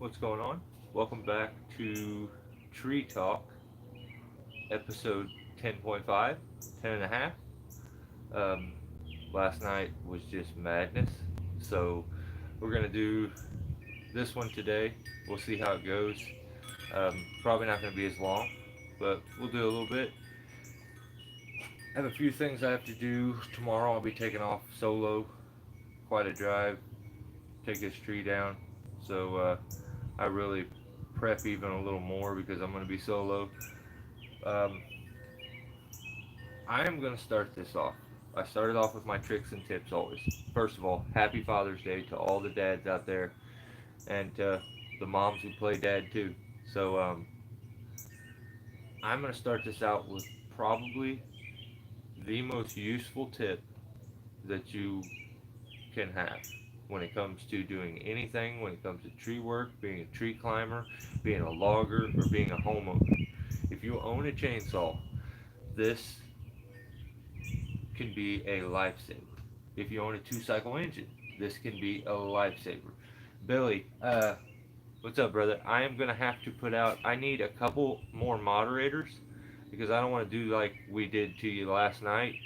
What's going on? Welcome back to Tree Talk, episode 10.5, 10 and a half. Um, Last night was just madness, so we're going to do this one today. We'll see how it goes. Probably not going to be as long, but we'll do a little bit. I have a few things I have to do tomorrow. I'll be taking off solo, quite a drive, take this tree down. So I really prep even a little more because I'm going to be solo. Um, I am going to start this off. I started off with my tricks and tips always. First of all, happy Father's Day to all the dads out there and to the moms who play dad too. So I'm going to start this out with probably the most useful tip that you can have when it comes to doing anything, when it comes to tree work, being a tree climber, being a logger, or being a homeowner. If you own a chainsaw, this can be a lifesaver. If you own a two-cycle engine, this can be a lifesaver. Billy, what's up, brother? I am gonna have to put out. I need a couple more moderators because I don't want to do like we did to you last night.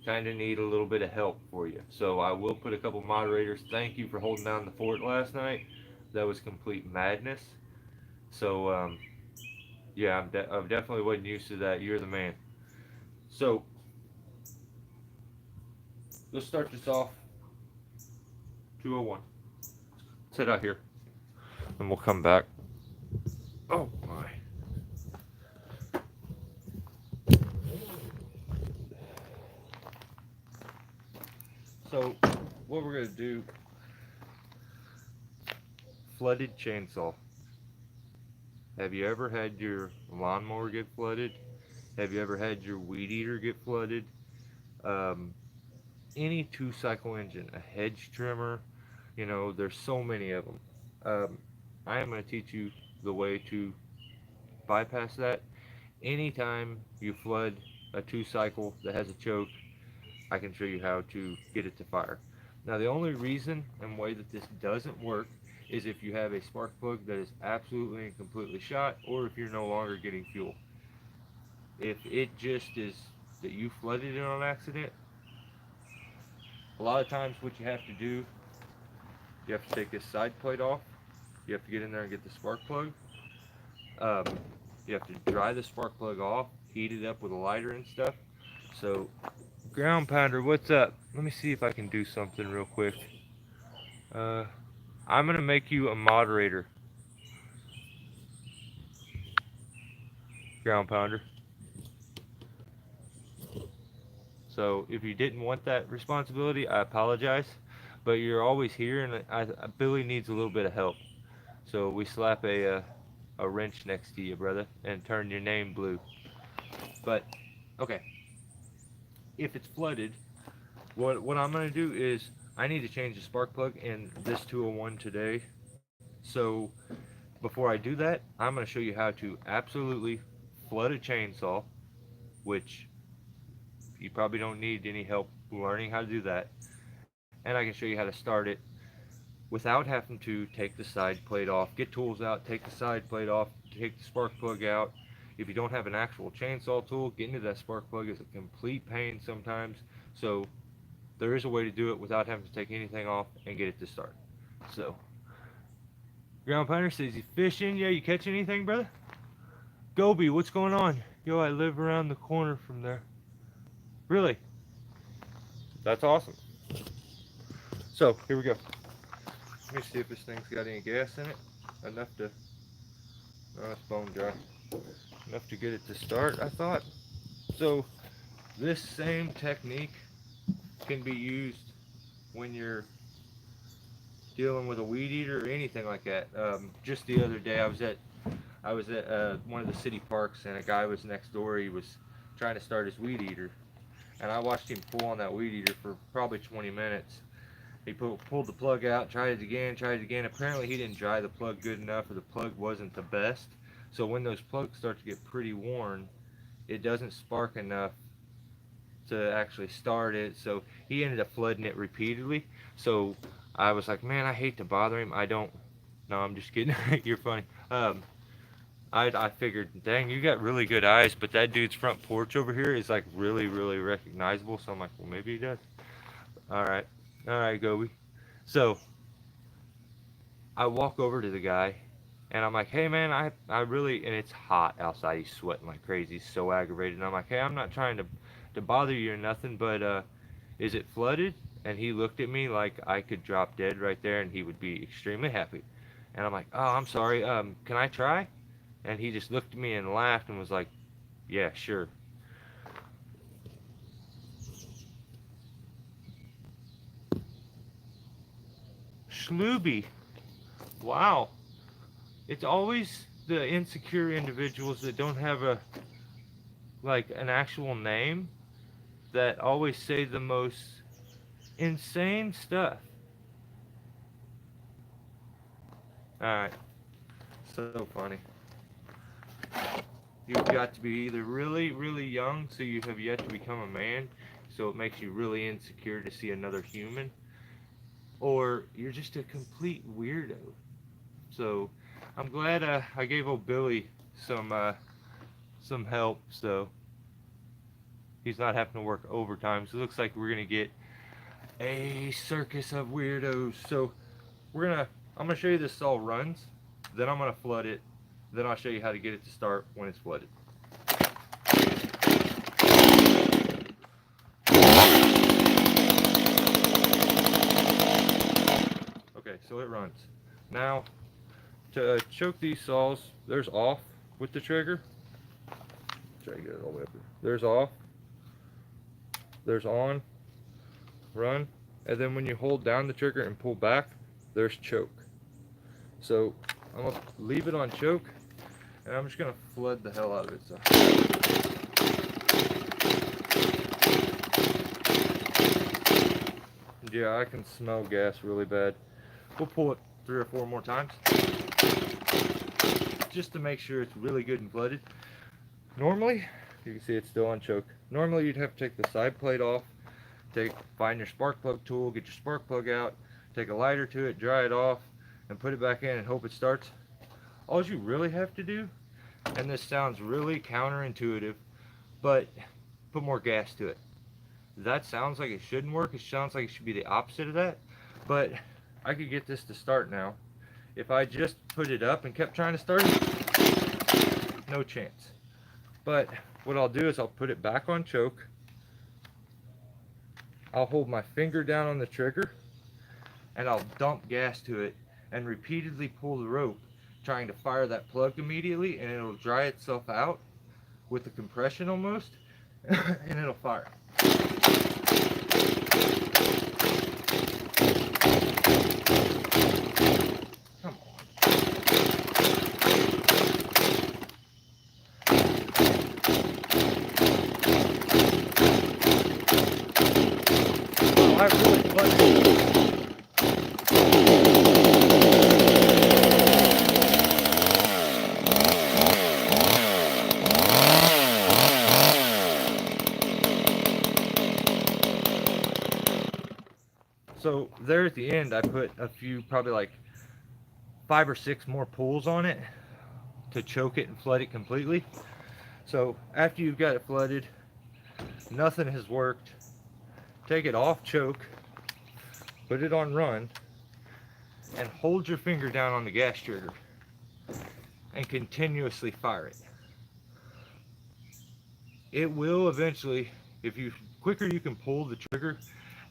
Kind of need a little bit of help for you. So I will put a couple moderators. Thank you for holding down the fort last night. That was complete madness. So yeah, I definitely wasn't used to that. You're the man. So let's start this off. 201. Sit out here, and we'll come back. Oh my. So what we're gonna do? Flooded chainsaw. Have you ever had your lawnmower get flooded? Have you ever had your weed eater get flooded? Um, any two-cycle engine, a hedge trimmer, there's so many of them. I am going to teach you the way to bypass that. Anytime you flood a two-cycle that has a choke, I can show you how to get it to fire. Now, the only reason and way that this doesn't work is if you have a spark plug that is absolutely and completely shot, or if you're no longer getting fuel. If it just is that you flooded it on accident, a lot of times what you have to do, you have to take this side plate off. You have to get in there and get the spark plug. Um, you have to dry the spark plug off, heat it up with a lighter and stuff. So, ground pounder, what's up? Let me see if I can do something real quick. Uh, I'm gonna make you a moderator, ground pounder. So if you didn't want that responsibility, I apologize. But you're always here, and Billy needs a little bit of help. So we slap a wrench next to you, brother, and turn your name blue. But okay, if it's flooded, what I'm gonna do is I need to change the spark plug in this 201 today. So before I do that, I'm gonna show you how to absolutely flood a chainsaw, which you probably don't need any help learning how to do that. And I can show you how to start it without having to take the side plate off, get tools out, take the side plate off, take the spark plug out. If you don't have an actual chainsaw tool, getting to that spark plug is a complete pain sometimes. So there is a way to do it without having to take anything off and get it to start. So Ground Pounder says he's fishing. Yeah, you catch anything, brother? Gobi, what's going on? Yo, I live around the corner from there. Really? That's awesome. So here we go. Let me see if this thing's got any gas in it. Enough to. Oh, it's bone dry. Enough to get it to start, I thought. So this same technique can be used when you're dealing with a weed eater or anything like that. Just the other day, I was at one of the city parks, and a guy was next door. He was trying to start his weed eater, and I watched him pull on that weed eater for probably 20 minutes. He pulled the plug out, tried it again, tried it again. Apparently he didn't dry the plug good enough, or the plug wasn't the best. So when those plugs start to get pretty worn, it doesn't spark enough to actually start it. So he ended up flooding it repeatedly. So I was like, man, I hate to bother him. I don't No, I'm just kidding. You're funny. I figured, dang, you got really good eyes, but that dude's front porch over here is like really, really recognizable. So I'm like, well, maybe he does. All right, Gobi. So I walk over to the guy, and I'm like, hey man, I really, and it's hot outside. He's sweating like crazy. He's so aggravated. And I'm like, hey, I'm not trying to bother you or nothing, but is it flooded? And he looked at me like I could drop dead right there, and he would be extremely happy. And I'm like, oh, I'm sorry. Can I try? And he just looked at me and laughed and was like, yeah, sure. Schlooby. Wow. It's always the insecure individuals that don't have a like an actual name that always say the most insane stuff. Alright, so funny. You've got to be either really, really young, so you have yet to become a man, so it makes you really insecure to see another human, or you're just a complete weirdo. So I'm glad I gave old Billy some help, so he's not having to work overtime. So it looks like we're gonna get a circus of weirdos. So I'm gonna show you this all runs, then I'm gonna flood it, then I'll show you how to get it to start when it's flooded. Okay, so it runs. Now to choke these saws, there's off with the trigger. Try to get it all the way up here. There's off, there's on, run, and then when you hold down the trigger and pull back, there's choke. So I'm gonna leave it on choke, and I'm just gonna flood the hell out of it. So. Yeah, I can smell gas really bad. We'll pull it 3 or 4 more times, just to make sure it's really good and flooded. Normally, you can see it's still on choke. Normally you'd have to take the side plate off, find your spark plug tool, get your spark plug out, take a lighter to it, dry it off, and put it back in and hope it starts. All you really have to do, and this sounds really counterintuitive, but put more gas to it. That sounds like it shouldn't work. It sounds like it should be the opposite of that, but I could get this to start now. If I just put it up and kept trying to start it, no chance. But what I'll do is I'll put it back on choke. I'll hold my finger down on the trigger, and I'll dump gas to it and repeatedly pull the rope, trying to fire that plug immediately, and it'll dry itself out with the compression almost, and it'll fire. Come on. I really plugged it. So there at the end, I put a few, probably like 5 or 6 more pulls on it to choke it and flood it completely. So after you've got it flooded, nothing has worked, take it off choke, put it on run, and hold your finger down on the gas trigger and continuously fire it. It will eventually, if you quicker you can pull the trigger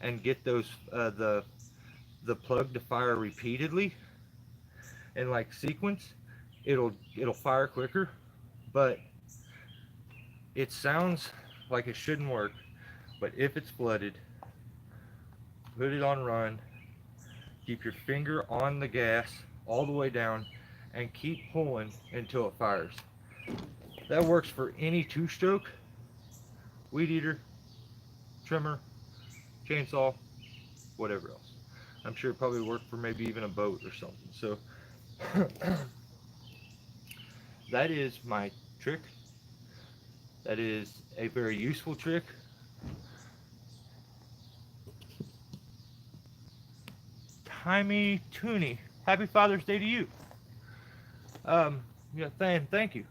and get those the plug to fire repeatedly in like sequence, it'll fire quicker. But it sounds like it shouldn't work, but if it's flooded, put it on run, keep your finger on the gas all the way down, and keep pulling until it fires. That works for any 2-stroke, weed eater, trimmer, chainsaw, whatever else. I'm sure it probably worked for maybe even a boat or something. So that is my trick. That is a very useful trick. Timey Toony. Happy Father's Day to you. Yeah, thank you.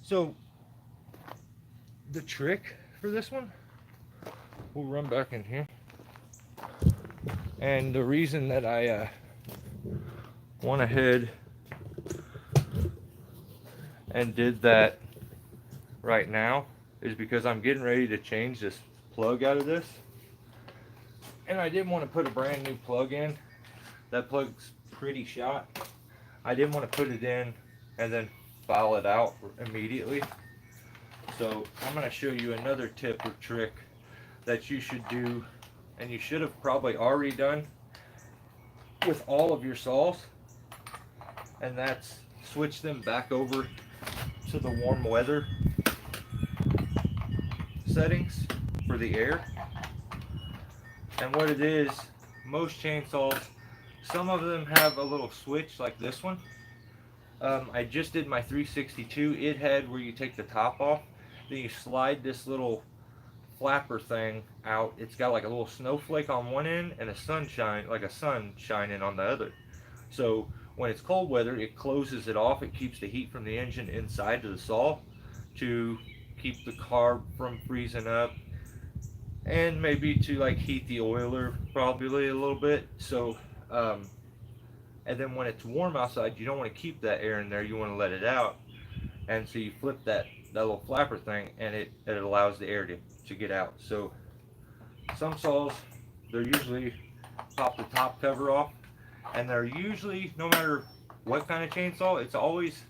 So the trick for this one, we'll run back in here. And the reason that I went ahead and did that right now is because I'm getting ready to change this plug out of this. And I didn't want to put a brand new plug in. That plug's pretty shot. I didn't want to put it in and then file it out immediately. So I'm going to show you another tip or trick that you should do, and you should have probably already done with all of your saws, and that's switch them back over to the warm weather settings for the air. And what it is, most chainsaws, some of them have a little switch like this one. I just did my 362. It had where you take the top off, then you slide this little flapper thing out. It's got like a little snowflake on one end and a sunshine, like a sun shining on the other. So when it's cold weather, it closes it off. It keeps the heat from the engine inside to the saw to keep the carb from freezing up, and maybe to like heat the oiler probably a little bit. So and then when it's warm outside, you don't want to keep that air in there, you want to let it out. And so you flip that little flapper thing, and it allows the air to get out. So some saws, they're usually pop the top cover off, and they're usually, no matter what kind of chainsaw, it's always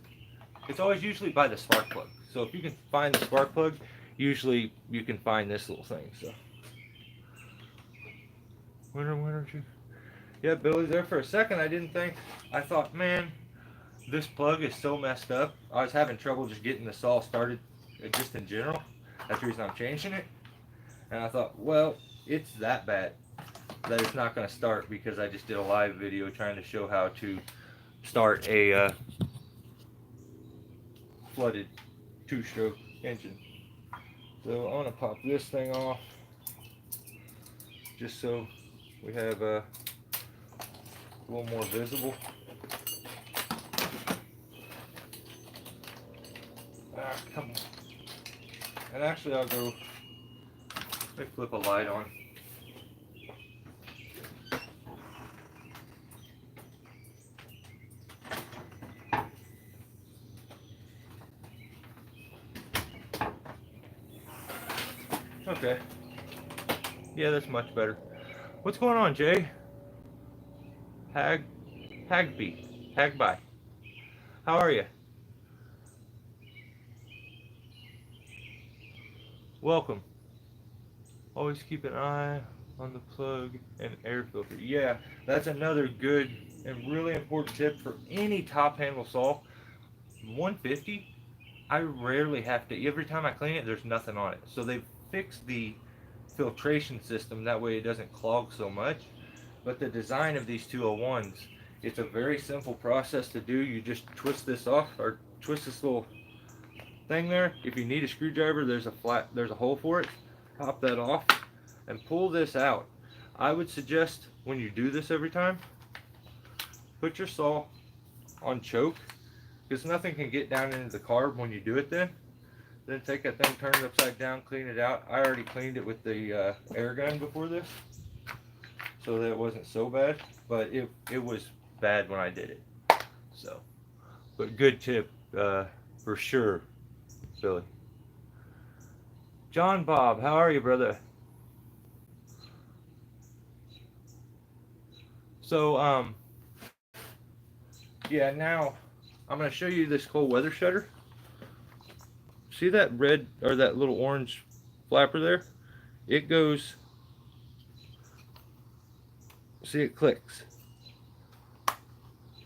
usually by the spark plug. So if you can find the spark plug, usually you can find this little thing. So winter shoe. Yeah, Billy's there for a second. I thought, man, this plug is so messed up. I was having trouble just getting the saw started, just in general. That's the reason I'm changing it. And I thought, well, it's that bad that it's not going to start, because I just did a live video trying to show how to start a flooded two-stroke engine. So I'm going to pop this thing off just so we have a little more visible. Come on. And actually I'll go, let me flip a light on. Okay. Yeah, that's much better. What's going on, Jay? Hagby. How are you? Welcome. Always keep an eye on the plug and air filter. Yeah, that's another good and really important tip for any top handle saw. 150, I rarely have to, every time I clean it, there's nothing on it. So they've fixed the filtration system, that way it doesn't clog so much. But the design of these 201s, it's a very simple process to do. You just twist this off, or twist this little thing there. If you need a screwdriver, there's a hole for it. Pop that off and pull this out. I would suggest when you do this every time, put your saw on choke, because nothing can get down into the carb when you do it. Then take that thing, turn it upside down, clean it out. I already cleaned it with the air gun before this, so that it wasn't so bad, but it was bad when I did it. So, but good tip for sure, Billy. John Bob, how are you, brother? So, yeah, now I'm going to show you this cold weather shutter. See that red, or that little orange flapper there? It goes, see, it clicks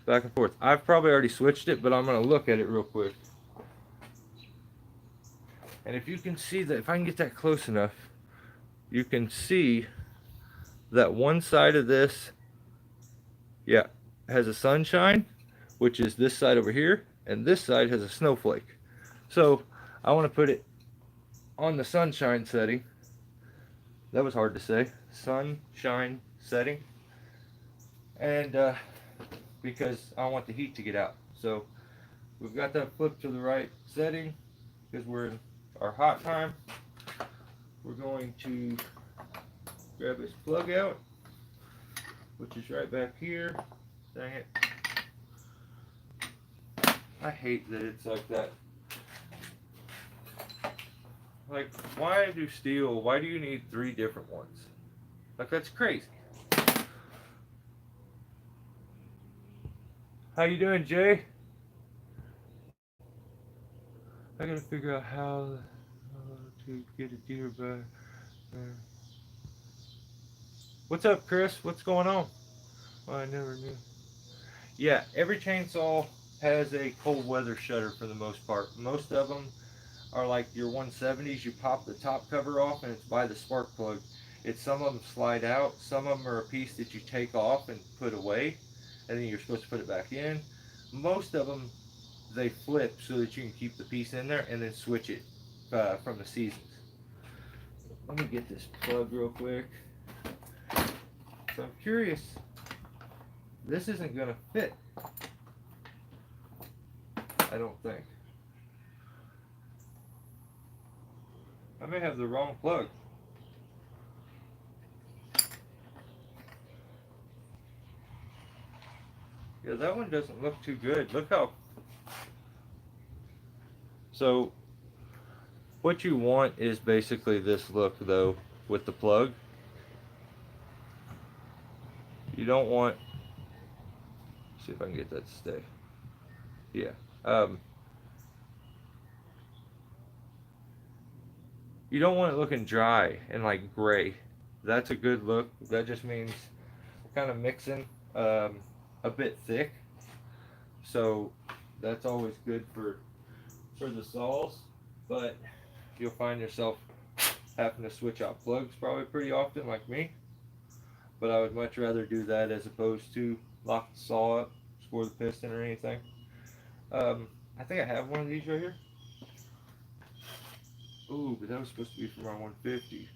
back and forth. I've probably already switched it, but I'm going to look at it real quick. And if you can see that, if I can get that close enough, you can see that one side of this, yeah, has a sunshine, which is this side over here, and this side has a snowflake. So I want to put it on the sunshine setting. That was hard to say. Sunshine setting. And because I want the heat to get out. So we've got that flipped to the right setting because we're in our hot time. We're going to grab this plug out, which is right back here. Dang it. I hate that it's like that. Like, why do steel, why do you need 3 different ones? Like, that's crazy. How you doing, Jay? I gotta figure out how to get a deer by. What's up, Chris? What's going on? Oh, I never knew. Yeah, every chainsaw has a cold weather shutter for the most part. Most of them are like your 170s. You pop the top cover off and it's by the spark plug. It's some of them slide out. Some of them are a piece that you take off and put away, and then you're supposed to put it back in. Most of them they flip so that you can keep the piece in there and then switch it from the seasons. Let me get this plug real quick. So I'm curious. This isn't gonna fit. I don't think. I may have the wrong plug. Yeah, that one doesn't look too good. Look how. So what you want is basically this look though with the plug. You don't want. See if I can get that to stay. Yeah. You don't want it looking dry and like gray. That's a good look. That just means kind of mixing a bit thick. So that's always good for the saws. But you'll find yourself having to switch out plugs probably pretty often, like me. But I would much rather do that as opposed to lock the saw up, score the piston, or anything. I think I have one of these right here. Ooh, but that was supposed to be for my 150.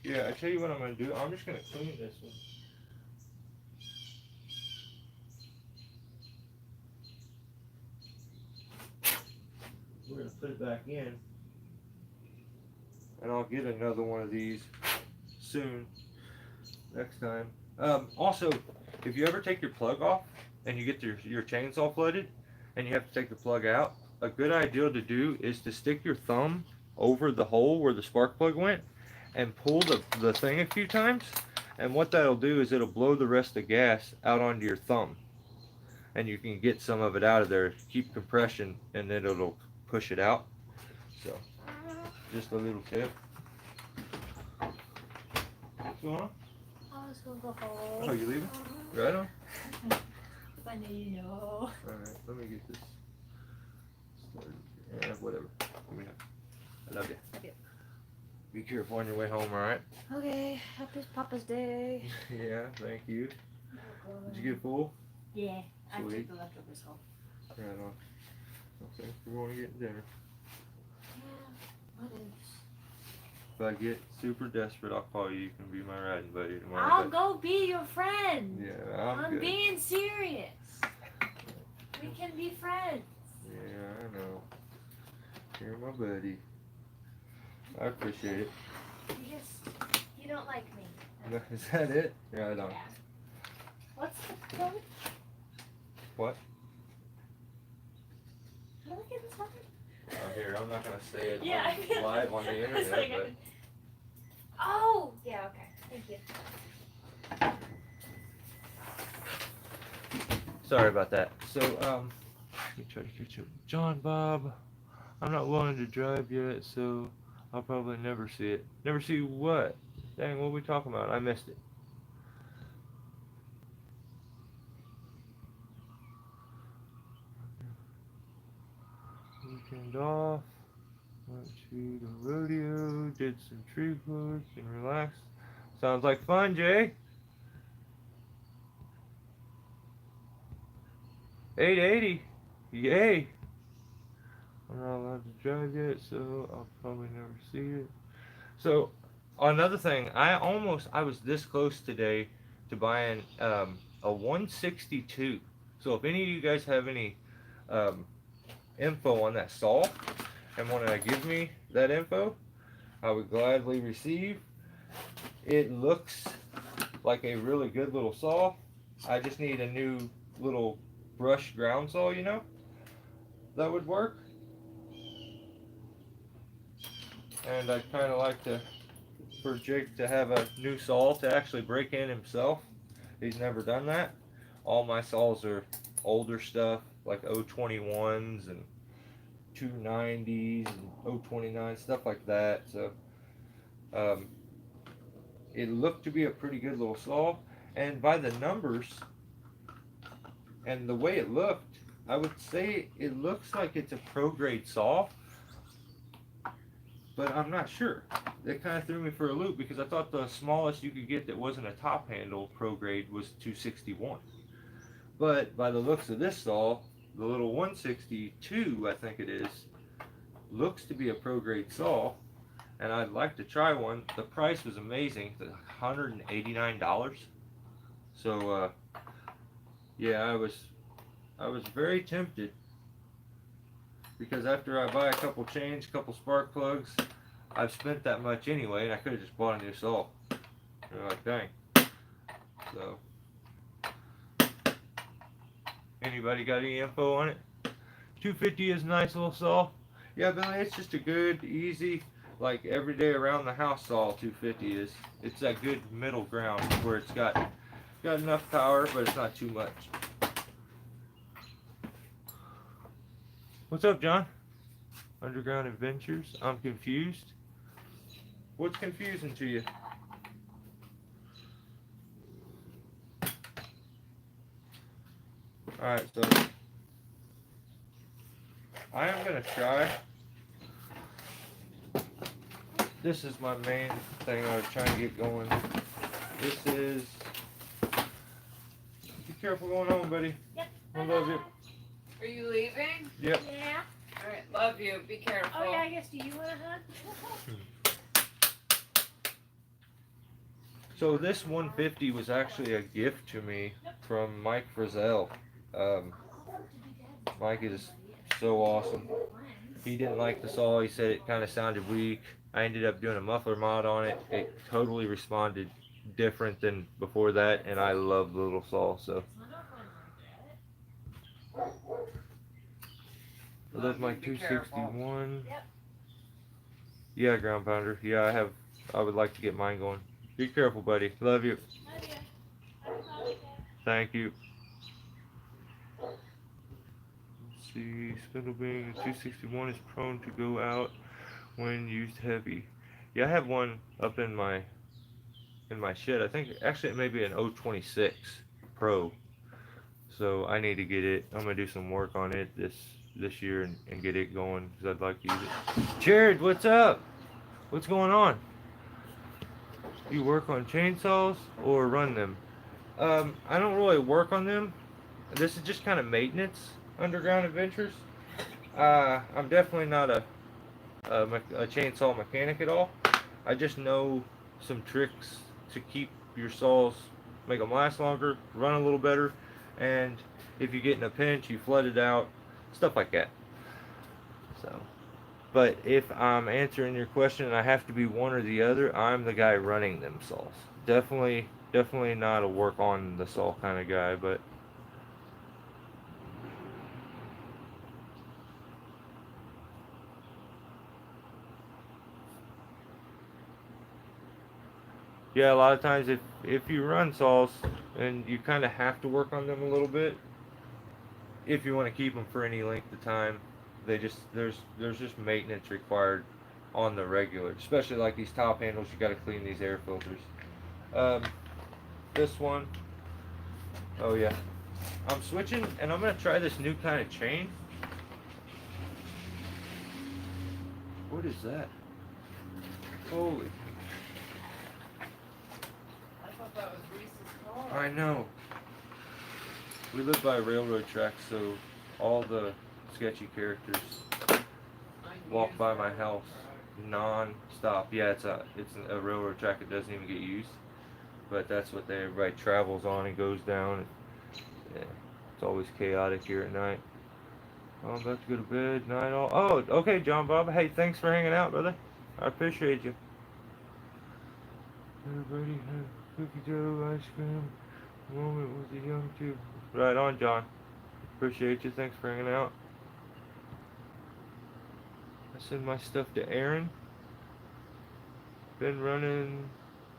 Yeah, I tell you what I'm gonna do. I'm just gonna clean this one. We're gonna put it back in, and I'll get another one of these soon. Next time. Also, if you ever take your plug off and you get your chainsaw flooded, and you have to take the plug out, a good idea to do is to stick your thumb over the hole where the spark plug went and pull the thing a few times. And what that'll do is it'll blow the rest of the gas out onto your thumb. And you can get some of it out of there. Keep compression and then it'll push it out. So, just a little tip. What's going on? I was gonna go home. Oh, you leaving? Right on. Funny, you know. Alright, let me get this started. Yeah, whatever. I love you. Love you. Be careful on your way home, alright? Okay, happy Papa's Day. Yeah, thank you. Did you get full? Yeah, I Sweet. took the leftovers home. Right on. Okay, we're going to get dinner. Yeah, what is? If I get super desperate, I'll call you. You can be my riding buddy tomorrow. I'll go be your friend. Yeah, I'm good. being serious. We can be friends. Yeah, I know. You're my buddy. I appreciate it. You don't like me. Is that it? Yeah, I don't. Yeah. What's the code? What? How do I get this on? Oh, here, I'm not going to say it Yeah, live on the internet, like but... Oh, yeah, okay. Thank you. Sorry about that. So, let me try to catch up. John Bob, I'm not willing to drive yet, so I'll probably never see it. Never see what? Dang, what are we talking about? I missed it. Weekend off. Went to the rodeo, did some tree work, and relaxed. Sounds like fun, Jay. 880. Yay. I'm not allowed to drive yet, so I'll probably never see it. So, another thing, I was this close today to buying a a 162. So if any of you guys have any um, info on that saw and want to give me that info, I would gladly receive. It looks like a really good little saw. I just need a new little brush ground saw, that would work. And I'd kind of like for Jake to have a new saw to actually break in himself. He's never done that. All my saws are older stuff, like 021s and 290s and 029, stuff like that. So um, it looked to be a pretty good little saw. And by the numbers and the way it looked, I would say it looks like it's a pro grade saw, but I'm not sure. That kind of threw me for a loop because I thought the smallest you could get that wasn't a top handle pro grade was 261. But by the looks of this saw, the little 162, I think it is, looks to be a pro grade saw, and I'd like to try one. The price was amazing, $189. So yeah, I was very tempted because after I buy a couple chains, couple spark plugs, I've spent that much anyway, and I could have just bought a new saw. You're like, dang. So, anybody got any info on it? 250 is a nice little saw. Yeah, Billy, it's just a good, easy, like everyday around the house saw. 250 is. It's that good middle ground where it's got enough power, but it's not too much. What's up, John? Underground Adventures. I'm confused. What's confusing to you? Alright, so I am going to try. This is my main thing I was trying to get going. This is. Be careful going home, buddy. Yep. I love you. Are you leaving? Yep. Yeah. Alright, love you. Be careful. Oh yeah, I guess. Do you want a hug? So this 150 was actually a gift to me from Mike Frizzell. Mike is so awesome. He didn't like the saw. He said it kind of sounded weak. I ended up doing a muffler mod on it. It totally responded different than before that, and I love the little saw. So that's my 261. Yep. Yeah, ground pounder. Yeah, I would like to get mine going. Be careful, buddy. Love you. Love you. Thank you. Let's see. Spindle being 261 is prone to go out when used heavy. Yeah, I have one up in my shed. I think actually it may be an 026 Pro. So I need to get it. I'm gonna do some work on it this year and get it going because I'd like to use it. Jared, what's up? What's going on? You work on chainsaws or run them? I don't really work on them. This is just kind of maintenance. Underground Adventures. I'm definitely not a chainsaw mechanic at all. I just know some tricks to keep your saws, make them last longer, run a little better, and if you get in a pinch, you flood it out, stuff like that. So, but if I'm answering your question and I have to be one or the other, I'm the guy running them saws. Definitely not a work on the saw kind of guy, but yeah, a lot of times if you run saws and you kind of have to work on them a little bit, if you want to keep them for any length of time, there's just maintenance required on the regular, especially like these top handles. You got to clean these air filters. This one, oh yeah, I'm switching and I'm gonna try this new kind of chain. What is that? Holy! I thought that was Reese's car. I know. We live by railroad tracks, so all the sketchy characters walk by my house non-stop. Yeah, it's a railroad track that doesn't even get used. but that's what everybody travels on and goes down. Yeah, it's always chaotic here at night. Oh, I'm about to go to bed. Night all. Oh, okay, John Bob. Hey, thanks for hanging out, brother. I appreciate you. Everybody had cookie dough, ice cream. Moment with the young two. Right on, John. Appreciate you. Thanks for hanging out. I send my stuff to Aaron. Been running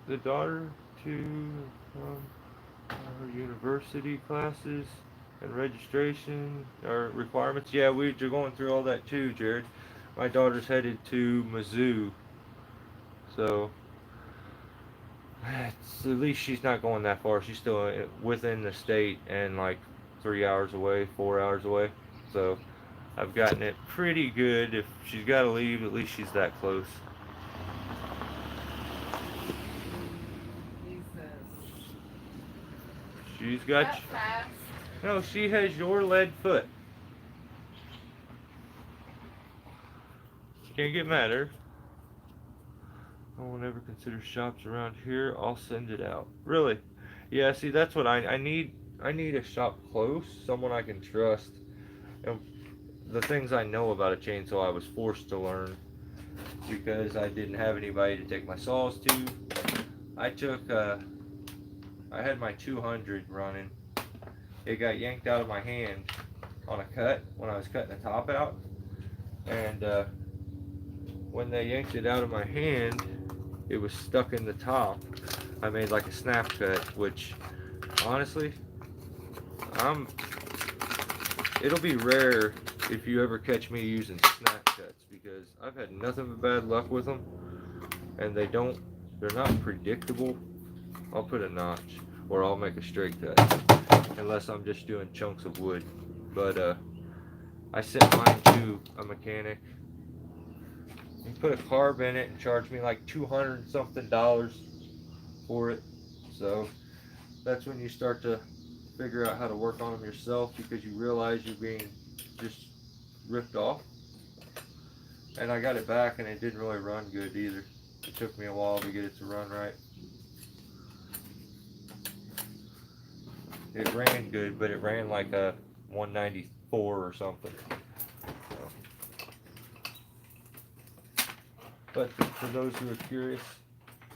the daughter to her university classes and registration or requirements. Yeah, we're going through all that too, Jared. My daughter's headed to Mizzou, so at least she's not going that far. She's still within the state and like 3 hours away, 4 hours away. So I've gotten it pretty good. If she's got to leave, at least she's that close. Jesus. She's got. That fast. No, she has your lead foot. Can't get mad at her. No one ever considers shops around here. I'll send it out. Really? Yeah. See, that's what I need. I need a shop close, someone I can trust. And the things I know about a chainsaw, I was forced to learn because I didn't have anybody to take my saws to. I took. I had my 200 running. It got yanked out of my hand on a cut when I was cutting the top out, and when they yanked it out of my hand, it was stuck in the top. I made like a snap cut, which honestly, I'm. It'll be rare if you ever catch me using snap cuts because I've had nothing but bad luck with them, and they're not predictable. I'll put a notch, or I'll make a straight cut, unless I'm just doing chunks of wood. But I sent mine to a mechanic. He put a carb in it and charged me like $200 something for it. So that's when you start to figure out how to work on them yourself because you realize you're being just ripped off. And I got it back and it didn't really run good either. It took me a while to get it to run right. It ran good, but it ran like a 194 or something. But for those who are curious,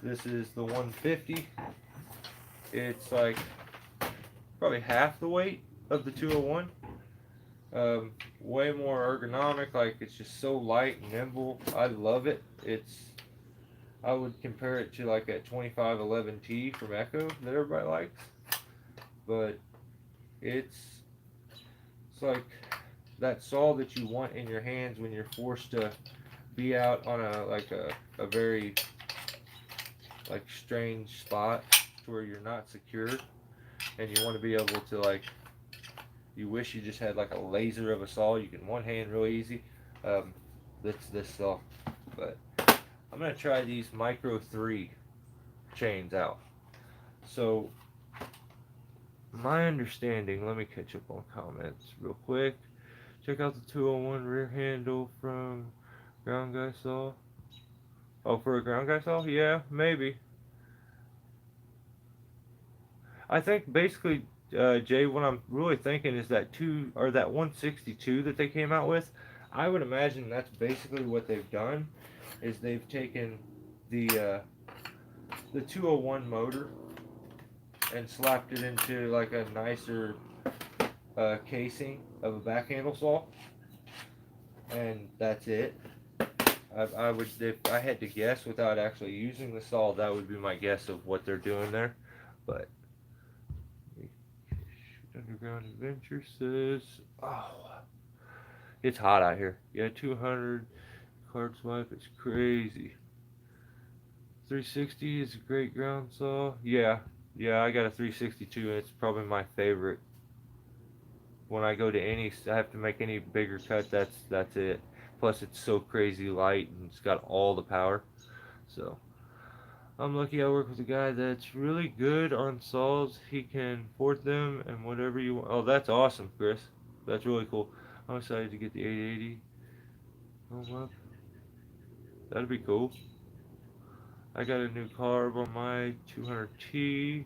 this is the 150. It's like probably half the weight of the 201. Way more ergonomic. Like it's just so light and nimble. I love it. I would compare it to like a 2511T from Echo that everybody likes. But it's like that saw that you want in your hands when you're forced to be out on a very like strange spot to where you're not secure and you want to be able to like you wish you just had like a laser of a saw you can one hand really easy. That's this saw. But I'm gonna try these Micro 3 chains out. So my understanding, let me catch up on comments real quick. Check out the 201 rear handle from ground guy saw. Oh, for a ground guy saw? Yeah, maybe. I think basically, Jay, what I'm really thinking is that 162 that they came out with. I would imagine that's basically what they've done, is they've taken the 201 motor and slapped it into like a nicer casing of a back handle saw, and that's it. I would, if I had to guess without actually using the saw, that would be my guess of what they're doing there. But Underground Adventure says, oh, it's hot out here. Yeah, 200 card swipe. It's crazy. 360 is a great ground saw. Yeah, I got a 362, and it's probably my favorite. When I go to I have to make any bigger cut. That's it. Plus, it's so crazy light, and it's got all the power. So I'm lucky I work with a guy that's really good on saws. He can port them and whatever you want. Oh, that's awesome, Chris. That's really cool. I'm excited to get the 880. Oh, well, that'd be cool. I got a new carb on my 200T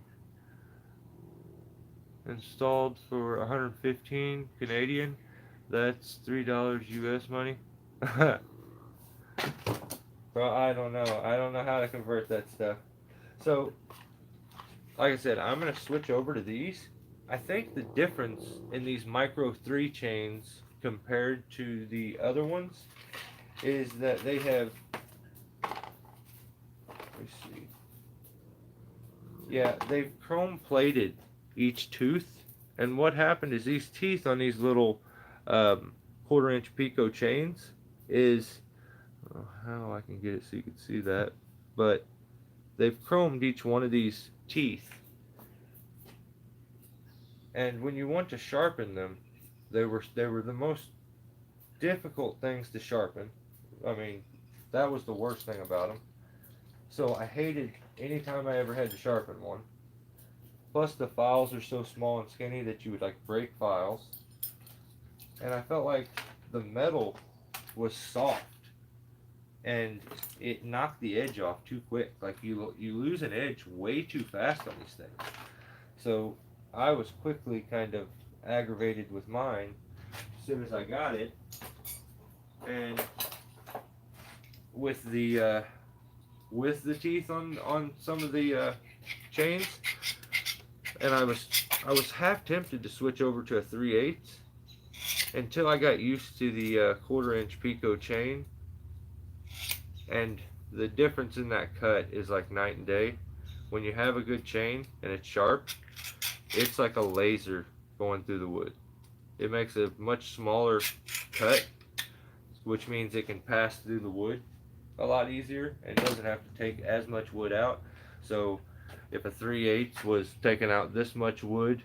installed for 115 Canadian. That's $3 US money. Well, I don't know. I don't know how to convert that stuff. So, like I said, I'm gonna switch over to these. I think the difference in these Micro 3 chains compared to the other ones is that they have, let me see, yeah, they've chrome plated each tooth. And what happened is these teeth on these little quarter-inch Pico chains is, oh, how I can get it so you can see that, but they've chromed each one of these teeth. And when you want to sharpen them, they were the most difficult things to sharpen. I mean, that was the worst thing about them. So I hated any time I ever had to sharpen one. Plus the files are so small and skinny that you would like break files. And I felt like the metal was soft and it knocked the edge off too quick. Like you lose an edge way too fast on these things. So I was quickly kind of aggravated with mine as soon as I got it. And with the teeth on some of the chains, and I was half tempted to switch over to a 3/8 until I got used to the quarter-inch Pico chain, and the difference in that cut is like night and day. When you have a good chain and it's sharp, it's like a laser going through the wood. It makes a much smaller cut, which means it can pass through the wood a lot easier and doesn't have to take as much wood out. So if a 3/8 was taking out this much wood,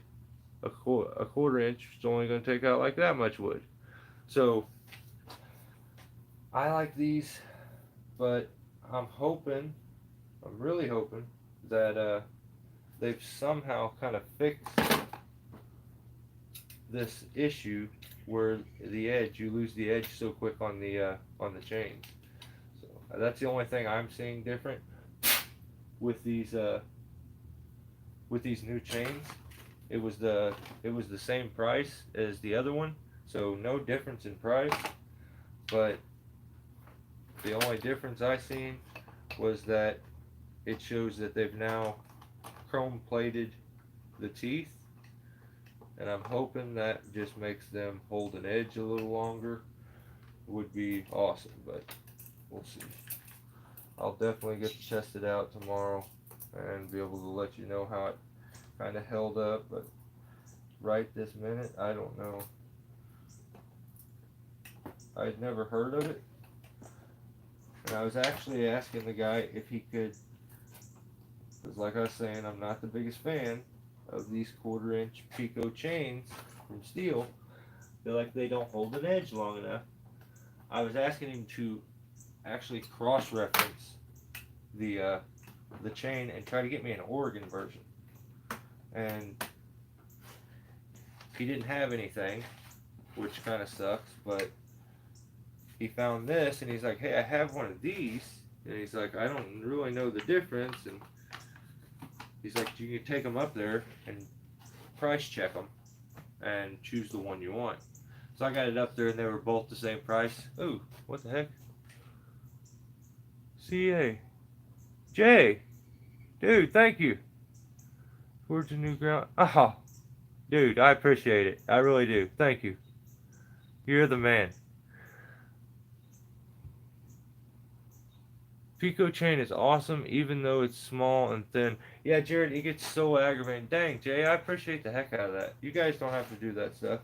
a quarter inch is only going to take out like that much wood. So I like these, but I'm really hoping that they've somehow kind of fixed this issue where you lose the edge so quick on the chains. So that's the only thing I'm seeing different with these new chains. It was the same price as the other one, so no difference in price. But the only difference I seen was that it shows that they've now chrome plated the teeth, and I'm hoping that just makes them hold an edge a little longer. Would be awesome, but we'll see. I'll definitely get to test it out tomorrow and be able to let you know how it kind of held up, but right this minute, I don't know. I'd never heard of it, and I was actually asking the guy if he could, because like I was saying, I'm not the biggest fan of these quarter-inch Pico chains from steel. Feel like they don't hold an edge long enough. I was asking him to actually cross-reference the chain and try to get me an Oregon version, and he didn't have anything, which kind of sucks. But he found this, and he's like, "Hey, I have one of these," and he's like, "I don't really know the difference," and he's like, "You can take them up there and price check them and choose the one you want." So I got it up there, and they were both the same price. Ooh, what the heck? CA. Jay, dude, thank you. Towards the new ground. Oh, dude, I appreciate it. I really do. Thank you. You're the man. Pico chain is awesome, even though it's small and thin. Yeah, Jared, it gets so aggravating. Dang, Jay, I appreciate the heck out of that. You guys don't have to do that stuff,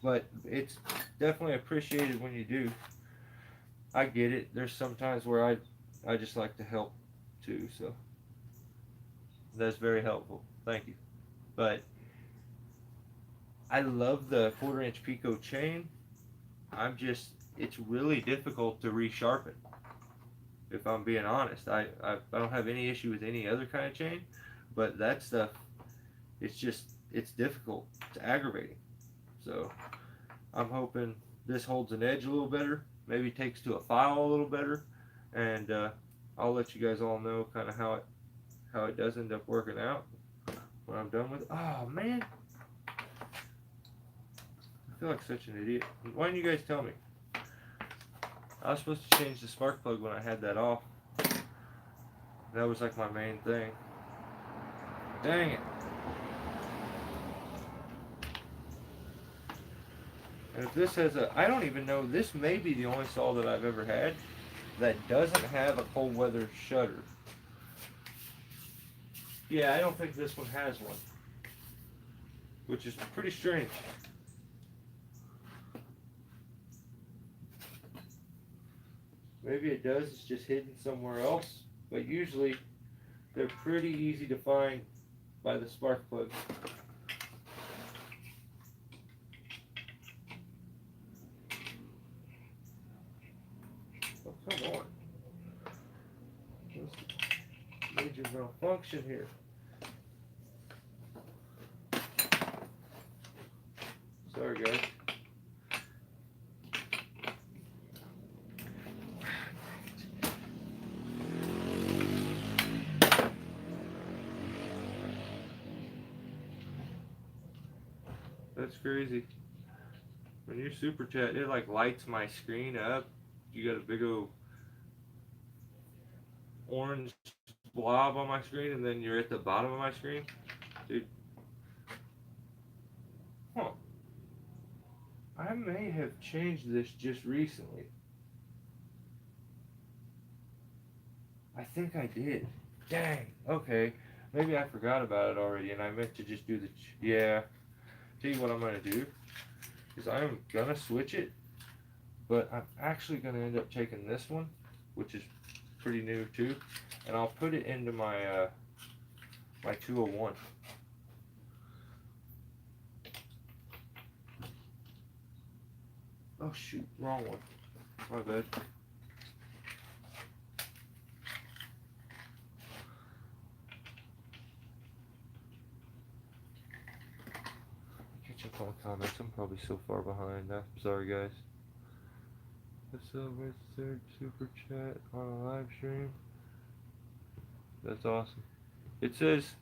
but it's definitely appreciated when you do. I get it. There's sometimes where I just like to help too, so that's very helpful. Thank you. But I love the quarter-inch Pico chain. It's really difficult to resharpen. If I'm being honest, I don't have any issue with any other kind of chain, but that stuff, it's difficult. It's aggravating. So I'm hoping this holds an edge a little better. Maybe takes to a file a little better, and I'll let you guys all know kind of how it does end up working out when I'm done with it. Oh man, I feel like such an idiot. Why didn't you guys tell me? I was supposed to change the spark plug when I had that off. That was like my main thing. Dang it. And if this has I don't even know, this may be the only saw that I've ever had that doesn't have a cold weather shutter. Yeah, I don't think this one has one, which is pretty strange. Maybe it does, it's just hidden somewhere else, but usually they're pretty easy to find by the spark plug. Oh, come on. Major malfunction here. Sorry, guys. That's crazy. When you super chat, it like lights my screen up. You got a big old orange blob on my screen, and then you're at the bottom of my screen. Dude. Huh. I may have changed this just recently. I think I did. Dang. Okay. Maybe I forgot about it already, and I meant to just do the. Yeah. Tell you what I'm gonna do is I'm gonna switch it, but I'm actually gonna end up taking this one, which is pretty new too, and I'll put it into my my 201. Oh shoot, wrong one. My bad. Catch up on comments. I'm probably so far behind. I'm sorry, guys. Celebrate the third super chat on a live stream. That's awesome. It says,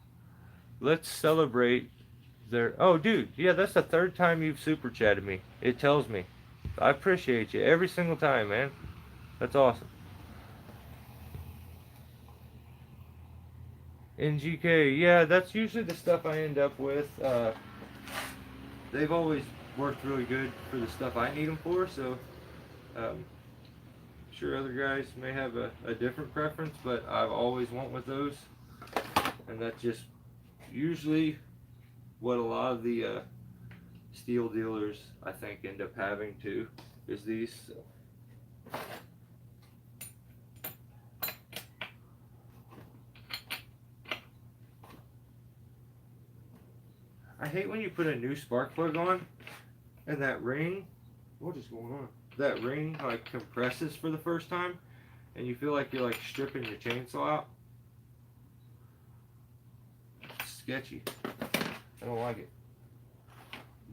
let's celebrate their. Oh, dude. Yeah, that's the third time you've super chatted me. It tells me. I appreciate you every single time, man. That's awesome. NGK. Yeah, that's usually the stuff I end up with. They've always worked really good for the stuff I need them for, so sure other guys may have a different preference, but I've always went with those, and that's just usually what a lot of the steel dealers I think end up having too, is these. So. I hate when you put a new spark plug on and that ring, what is going on? That ring like compresses for the first time and you feel like you're like stripping your chainsaw out. It's sketchy. I don't like it.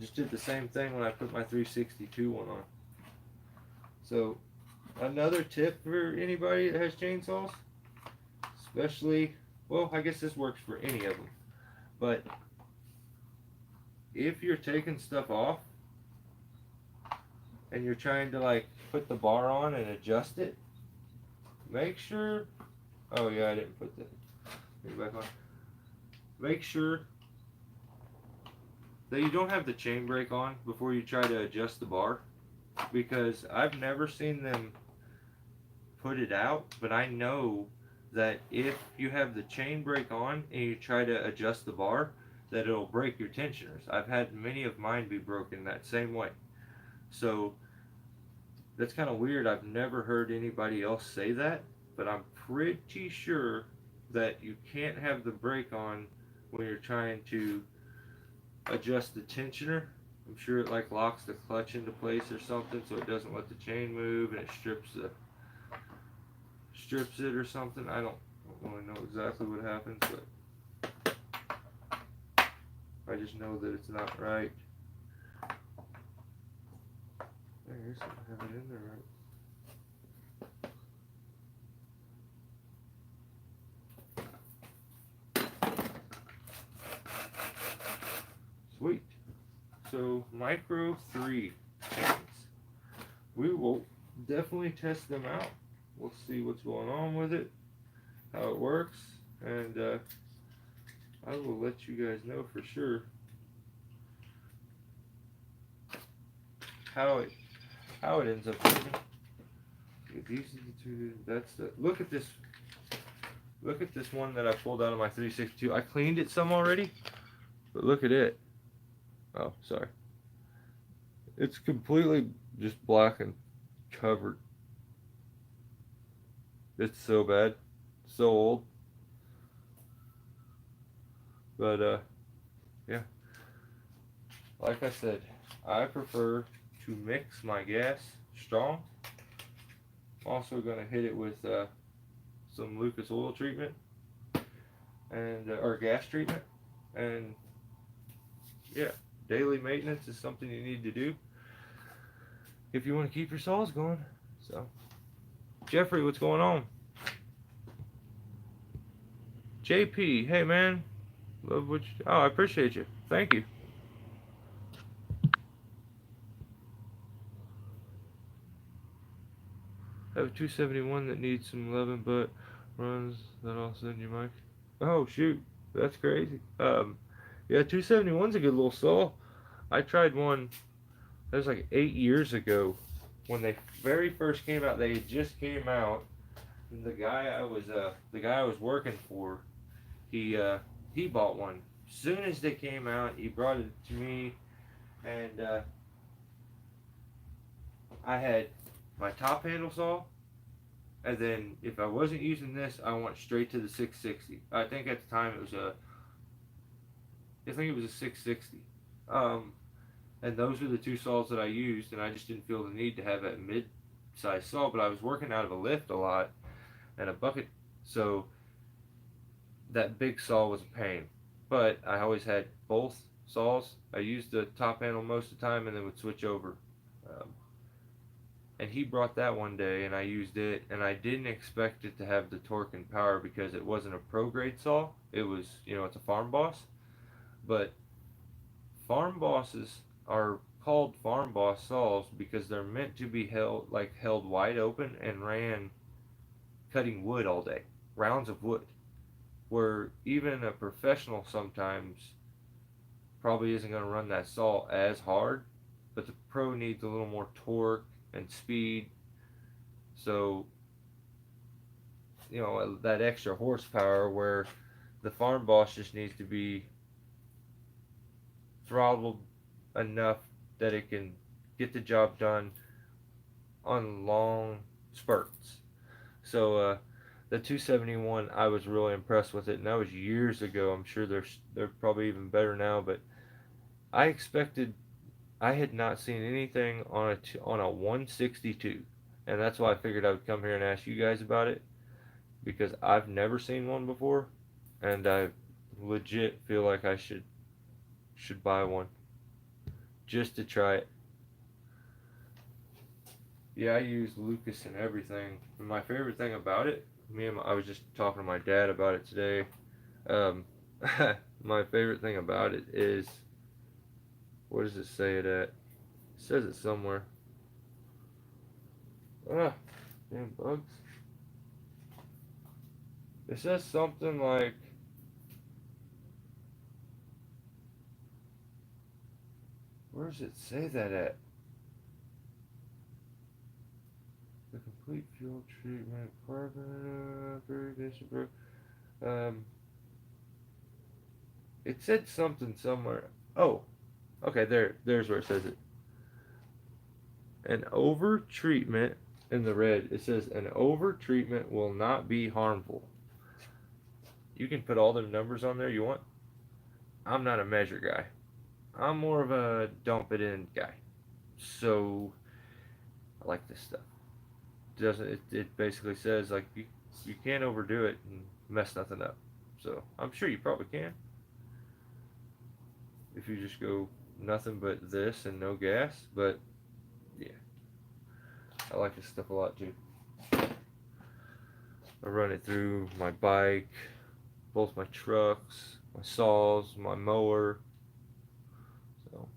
Just did the same thing when I put my 362 one on. So another tip for anybody that has chainsaws, especially, well, I guess this works for any of them, but if you're taking stuff off and you're trying to like put the bar on and adjust it, make sure, oh yeah, I didn't put the thing back on. Make sure that you don't have the chain brake on before you try to adjust the bar, because I've never seen them put it out, but I know that if you have the chain brake on and you try to adjust the bar, that it'll break your tensioners. I've had many of mine be broken that same way. So that's kind of weird. I've never heard anybody else say that, but I'm pretty sure that you can't have the brake on when you're trying to adjust the tensioner. I'm sure it like locks the clutch into place or something, so it doesn't let the chain move and it strips it or something. I don't really know exactly what happens, but I just know that it's not right. I guess I have it in there right. So Micro 3 pens. We will definitely test them out. We'll see what's going on with it, how it works, and I will let you guys know for sure how it ends up working. These are the two. That's the look at this. Look at this one that I pulled out of my 362. I cleaned it some already, but look at it. Oh, sorry. It's completely just black and covered. It's so bad, so old. But yeah. Like I said, I prefer to mix my gas strong. I'm also gonna hit it with some Lucas oil treatment and or gas treatment, and yeah, daily maintenance is something you need to do if you want to keep your saws going. So, Jeffrey, what's going on? JP, hey man, love what you, oh, I appreciate you. Thank you. I have a 271 that needs some 11 but runs that I'll send you, Mike. Oh shoot, that's crazy. Yeah, 271's a good little saw. I tried one. That was like 8 years ago when they very first came out. They had just came out. And the guy I was working for, he bought one. As soon as they came out, he brought it to me, and I had my top handle saw, and then if I wasn't using this, I went straight to the 660. I think at the time I think it was a 660. Um, and those were the two saws that I used, and I just didn't feel the need to have that mid-size saw. But I was working out of a lift a lot and a bucket, so that big saw was a pain. But I always had both saws. I used the top handle most of the time, and then would switch over. Um, and he brought that one day, and I used it, and I didn't expect it to have the torque and power because it wasn't a pro grade saw. It was, it's a farm boss, but farm bosses are called farm boss saws because they're meant to be held wide open and ran cutting wood all day, rounds of wood. Where even a professional sometimes probably isn't going to run that saw as hard, but the pro needs a little more torque and speed. So, that extra horsepower where the farm boss just needs to be throttled enough that it can get the job done on long spurts. So the 271, I was really impressed with it, and that was years ago. I'm sure they're probably even better now, but I had not seen anything on a 162, and that's why I figured I would come here and ask you guys about it because I've never seen one before, and I legit feel like I should buy one just to try it. Yeah, I use Lucas and everything. And my favorite thing about it, I was just talking to my dad about it today. Um, my favorite thing about it is, what does it say it at? It says it somewhere. Ah, damn bugs. It says something like, where does it say that at? The complete fuel treatment, carbon, irrigation, it said something somewhere. Oh, okay, there's where it says it. An over treatment in the red. It says an over treatment will not be harmful. You can put all the numbers on there you want. I'm not a measure guy. I'm more of a dump it in guy. So I like this stuff. It basically says like you can't overdo it and mess nothing up. So I'm sure you probably can if you just go nothing but this and no gas. But yeah, I like this stuff a lot too. I run it through my bike, both my trucks, my saws, my mower. So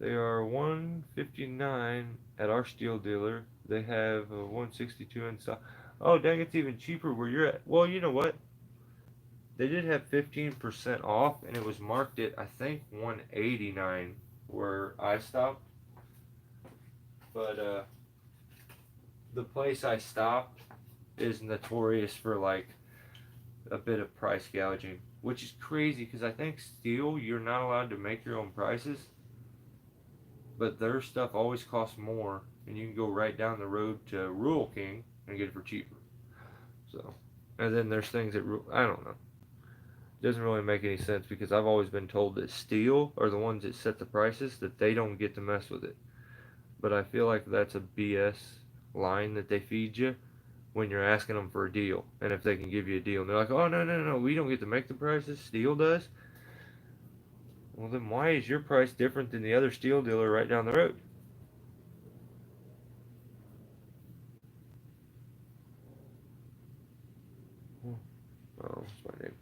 They are 159 at our steel dealer. They have 162 in stock. Oh, dang, it's even cheaper where you're at. Well, you know what? They did have 15% off, and it was marked at, I think, 189 where I stopped. But the place I stopped is notorious for like a bit of price gouging, which is crazy because I think steel, you're not allowed to make your own prices, but their stuff always costs more, and you can go right down the road to Rural King and get it for cheaper. So, and then there's things that I don't know. It doesn't really make any sense because I've always been told that steel are the ones that set the prices, that they don't get to mess with it. But I feel like that's a BS line that they feed you when you're asking them for a deal, and if they can give you a deal, and they're like, "Oh, no, no, no, we don't get to make the prices. Steel does." Well, then why is your price different than the other steel dealer right down the road? Oh, what's my name?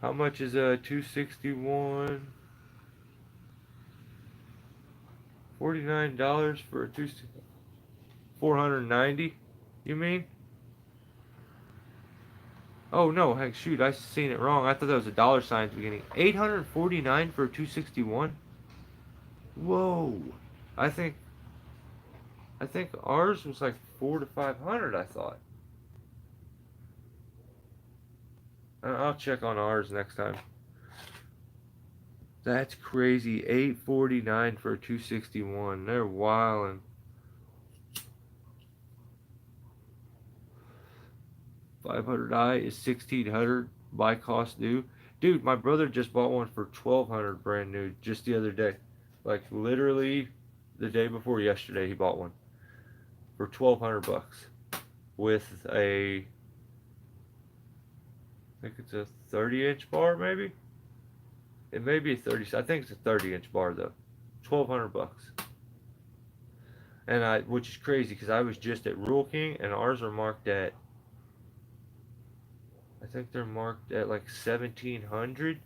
How much is a 261? $49 for a 490? You mean? Oh no, heck, shoot, I seen it wrong. I thought that was a dollar sign at the beginning. 849 for a 261? Whoa. I think I think ours was like 4 to 500, I thought. I'll check on ours next time. That's crazy. 849 for a 261. They're wildin'. 500i is 1600 by cost new. Dude, my brother just bought one for 1200 brand new just the other day. Like literally the day before yesterday he bought one for 1200 bucks with a I think it's a 30-inch bar maybe. It may be a 30. I think it's a 30-inch bar though. 1200 bucks. And which is crazy because I was just at Rural King and ours are marked at, I think they're marked at like 1700.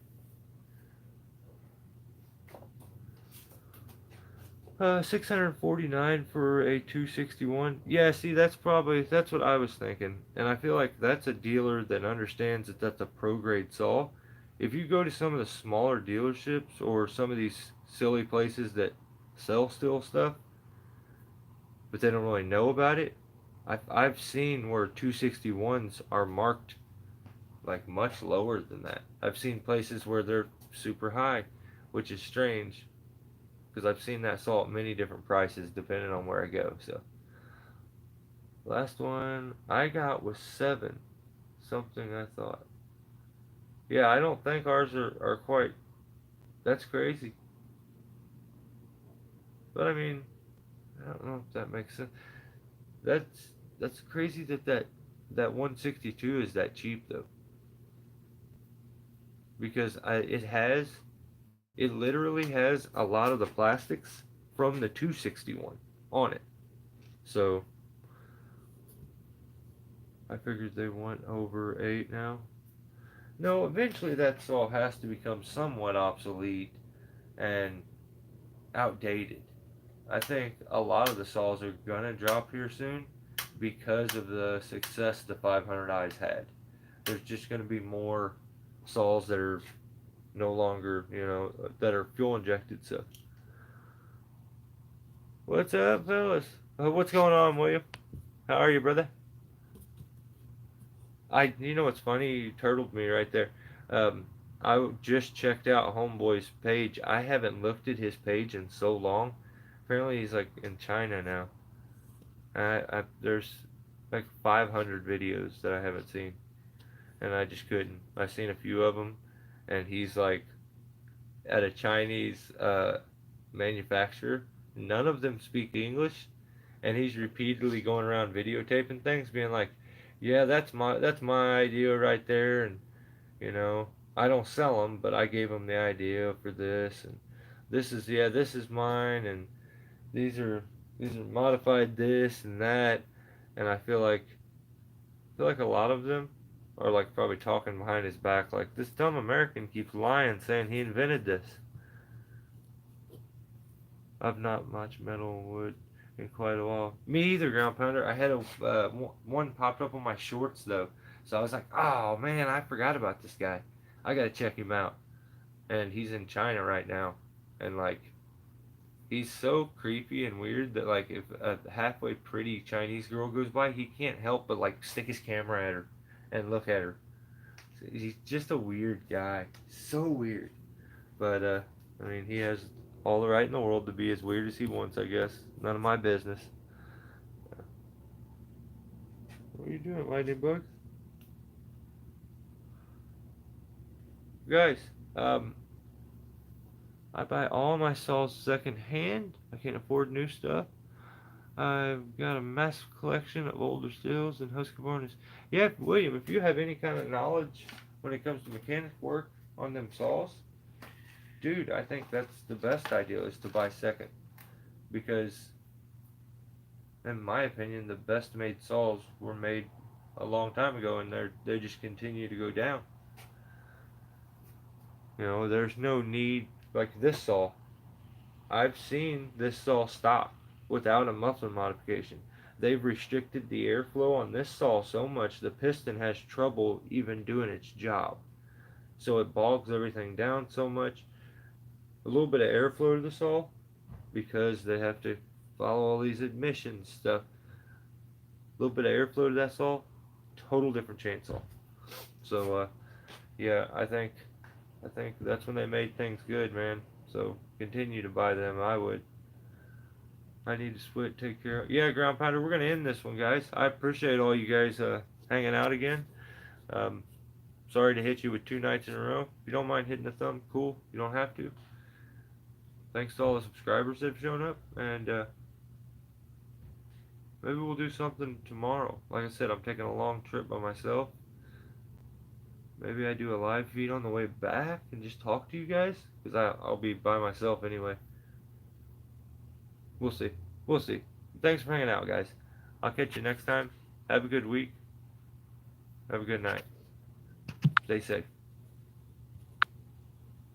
649 for a 261. Yeah, see, that's what I was thinking, and I feel like that's a dealer that understands that that's a pro grade saw. If you go to some of the smaller dealerships or some of these silly places that sell steel stuff, but they don't really know about it, I've seen where 261s are marked like much lower than that. I've seen places where they're super high, which is strange because I've seen that saw at many different prices depending on where I go. So last one I got was 7 something. I thought, yeah, I don't think ours are quite. That's crazy. But I mean, I don't know if that makes sense. That's that's crazy that 162 is that cheap though, because it literally has a lot of the plastics from the 261 on it. So I figured they went over 8 now. No, eventually that saw has to become somewhat obsolete and outdated. I think a lot of the saws are gonna drop here soon because of the success the 500 eyes had. There's just gonna be more saws that are no longer, that are fuel injected. So, what's up, fellas? What's going on, William? How are you, brother? You know what's funny? You turtled me right there. Um, I just checked out Homeboy's page. I haven't looked at his page in so long. Apparently, he's like in China now. There's like 500 videos that I haven't seen, and I just couldn't. I've seen a few of them, and he's like at a Chinese manufacturer. None of them speak English, and he's repeatedly going around videotaping things, being like, "Yeah, that's my idea right there," and you know, I don't sell them, but I gave them the idea for this, and this is mine, and these are these are modified this and that, and I feel like a lot of them are like probably talking behind his back, like this dumb American keeps lying, saying he invented this. I've not much metal and wood in quite a while. Me either, ground pounder. I had a one popped up on my shorts though, so I was like, oh man, I forgot about this guy. I gotta check him out. And he's in China right now, and like he's so creepy and weird that like if a halfway pretty Chinese girl goes by, he can't help but like stick his camera at her and look at her. He's just a weird guy, so weird. But I mean, he has all the right in the world to be as weird as he wants, I guess. None of my business. What are you doing, lightning bug? Guys, um, I buy all my saws second hand. I can't afford new stuff. I've got a massive collection of older steels and Husqvarnas. Yeah, William, if you have any kind of knowledge when it comes to mechanic work on them saws, dude, I think that's the best idea is to buy second. Because, in my opinion, the best made saws were made a long time ago and they just continue to go down. You know, there's no need like this saw. I've seen this saw stop without a muffler modification. They've restricted the airflow on this saw so much the piston has trouble even doing its job. So it bogs everything down so much. A little bit of airflow to the saw because they have to follow all these emissions stuff. A little bit of airflow to that saw, total different chainsaw. So yeah, I think that's when they made things good, man. So continue to buy them. I would. I need to split, take care of. Yeah, ground pounder. We're gonna end this one, guys. I appreciate all you guys hanging out again. Um, sorry to hit you with 2 nights in a row. If you don't mind hitting the thumb, cool. You don't have to. Thanks to all the subscribers that have shown up, and maybe we'll do something tomorrow. Like I said, I'm taking a long trip by myself. Maybe I do a live feed on the way back and just talk to you guys, because I'll be by myself anyway. We'll see. We'll see. Thanks for hanging out, guys. I'll catch you next time. Have a good week. Have a good night. Stay safe.